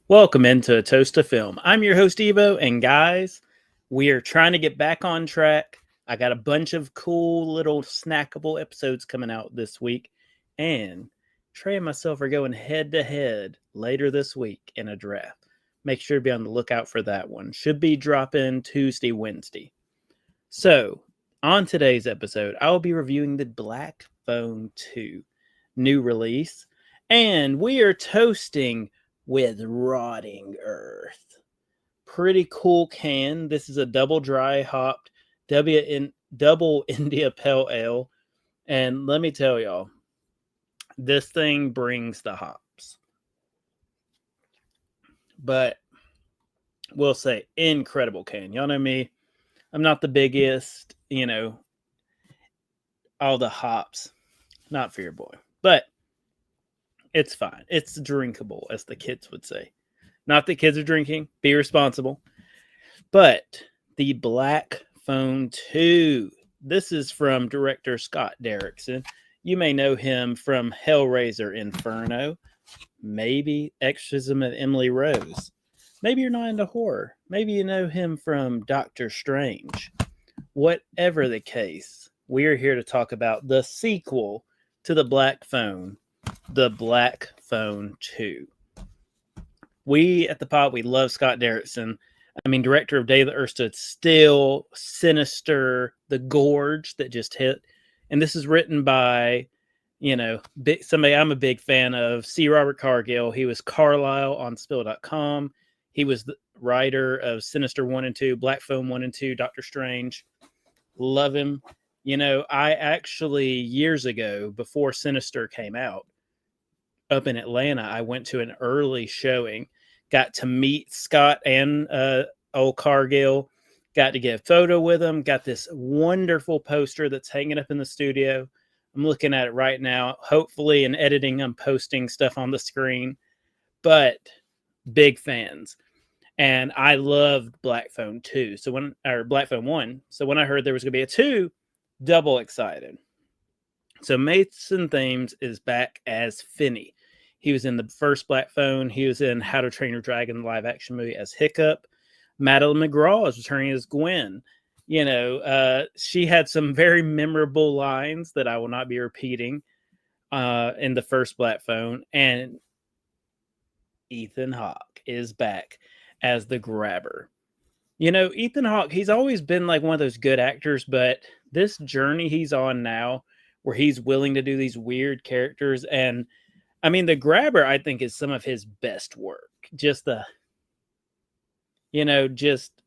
Welcome into A Toast of Film. I'm your host, Evo, and guys, we are trying to get back on track. I got a bunch of cool little snackable episodes coming out this week, and Trey and myself are going head to head later this week in a draft. Make sure to be on the lookout for that one. Should be dropping Tuesday, Wednesday. So, on today's episode, I will be reviewing the Black Phone 2 new release, and we are toasting with Rotting Earth. Pretty cool can. This is a double dry hopped double India Pale Ale, and let me tell y'all, this thing brings the hops. But we'll say incredible can. Y'all know me. I'm not the biggest, all the hops. Not for your boy. But it's fine. It's drinkable, as the kids would say. Not that kids are drinking. Be responsible. But the Black Phone 2. This is from director Scott Derrickson. You may know him from Hellraiser Inferno. Maybe Exorcism of Emily Rose. Maybe you're not into horror. Maybe you know him from Doctor Strange. Whatever the case, we are here to talk about the sequel to the Black Phone, the Black Phone 2. We at the pod, we love Scott Derrickson. I mean, director of Day of the Earth Stood Still, Sinister, The Gorge that just hit. And this is written by, somebody I'm a big fan of, C. Robert Cargill. He was Carlisle on Spill.com. He was the writer of Sinister 1 and 2, Black Phone 1 and 2, Doctor Strange. Love him. I actually, years ago, before Sinister came out, up in Atlanta, I went to an early showing, got to meet Scott and old Cargill, got to get a photo with him, got this wonderful poster that's hanging up in the studio. I'm looking at it right now. Hopefully in editing, I'm posting stuff on the screen, but big fans. And I loved Black Phone 2. Black Phone 1. So when I heard there was going to be a 2, double excited. So Mason Thames is back as Finney. He was in the first Black Phone. He was in How to Train Your Dragon, the live action movie, as Hiccup. Madeline McGraw is returning as Gwen. She had some very memorable lines that I will not be repeating in the first Black Phone. And Ethan Hawke is back as the Grabber. Ethan Hawke, he's always been like one of those good actors, but this journey he's on now, where he's willing to do these weird characters, and I mean, the Grabber, I think, is some of his best work. I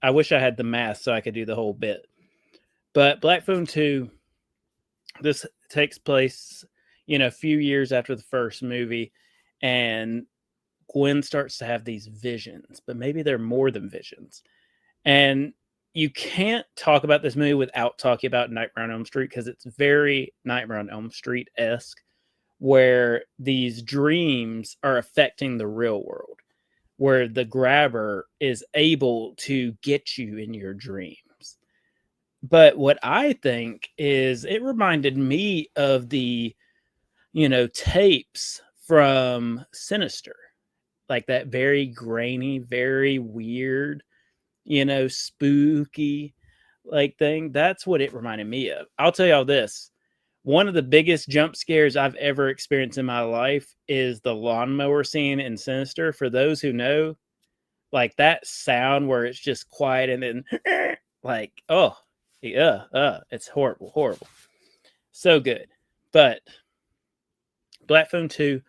wish I had the mask so I could do the whole bit. But Black Phone 2, this takes place, a few years after the first movie, and Gwen starts to have these visions, but maybe they're more than visions. And you can't talk about this movie without talking about Nightmare on Elm Street, because it's very Nightmare on Elm Street-esque, where these dreams are affecting the real world, where the Grabber is able to get you in your dreams. But what I think is it reminded me of the, tapes from Sinister, like that very grainy, very weird, spooky like thing. That's what it reminded me of. I'll tell y'all this. One of the biggest jump scares I've ever experienced in my life is the lawnmower scene in Sinister. For those who know, like that sound where it's just quiet and then like, oh, yeah, it's horrible, horrible. So good. But Black Phone 2,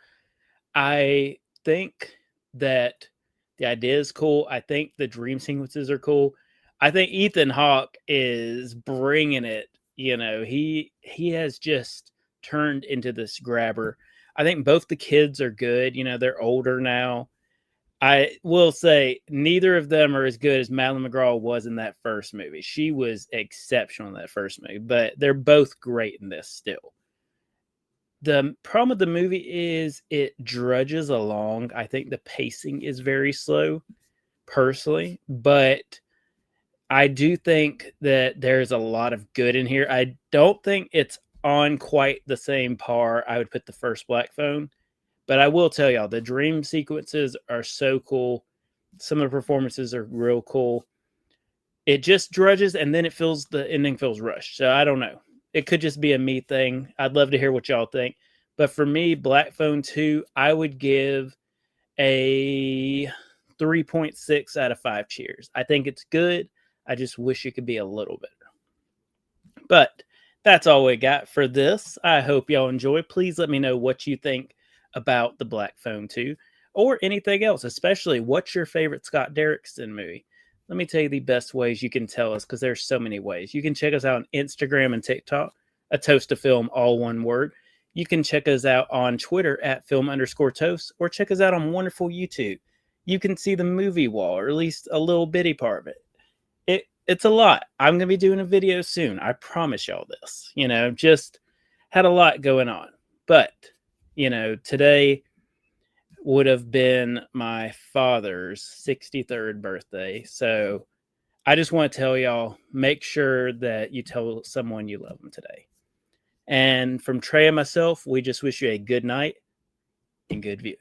I think that the idea is cool. I think the dream sequences are cool. I think Ethan Hawke is bringing it. He has just turned into this Grabber. I think both the kids are good. They're older now. I will say neither of them are as good as Madeline McGraw was in that first movie. She was exceptional in that first movie, but they're both great in this still. The problem with the movie is it drudges along. I think the pacing is very slow, personally, but I do think that there's a lot of good in here. I don't think it's on quite the same par I would put the first Black Phone, But I will tell y'all, the dream sequences are so cool. Some of the performances are real cool. It just drudges, and then the ending feels rushed. So I don't know. It could just be a me thing. I'd love to hear what y'all think. But for me, Black Phone 2, I would give a 3.6 out of 5 cheers. I think it's good. I just wish it could be a little better. But that's all we got for this. I hope y'all enjoy. Please let me know what you think about the Black Phone 2 or anything else, especially what's your favorite Scott Derrickson movie. Let me tell you the best ways you can tell us, because there's so many ways. You can check us out on Instagram and TikTok, A Toast to Film, all one word. You can check us out on Twitter at film_toast, or check us out on wonderful YouTube. You can see the movie wall, or at least a little bitty part of it. It's a lot. I'm going to be doing a video soon. I promise y'all this. Just had a lot going on. But, today would have been my father's 63rd birthday. So I just want to tell y'all, make sure that you tell someone you love them today. And from Trey and myself, we just wish you a good night and good viewing.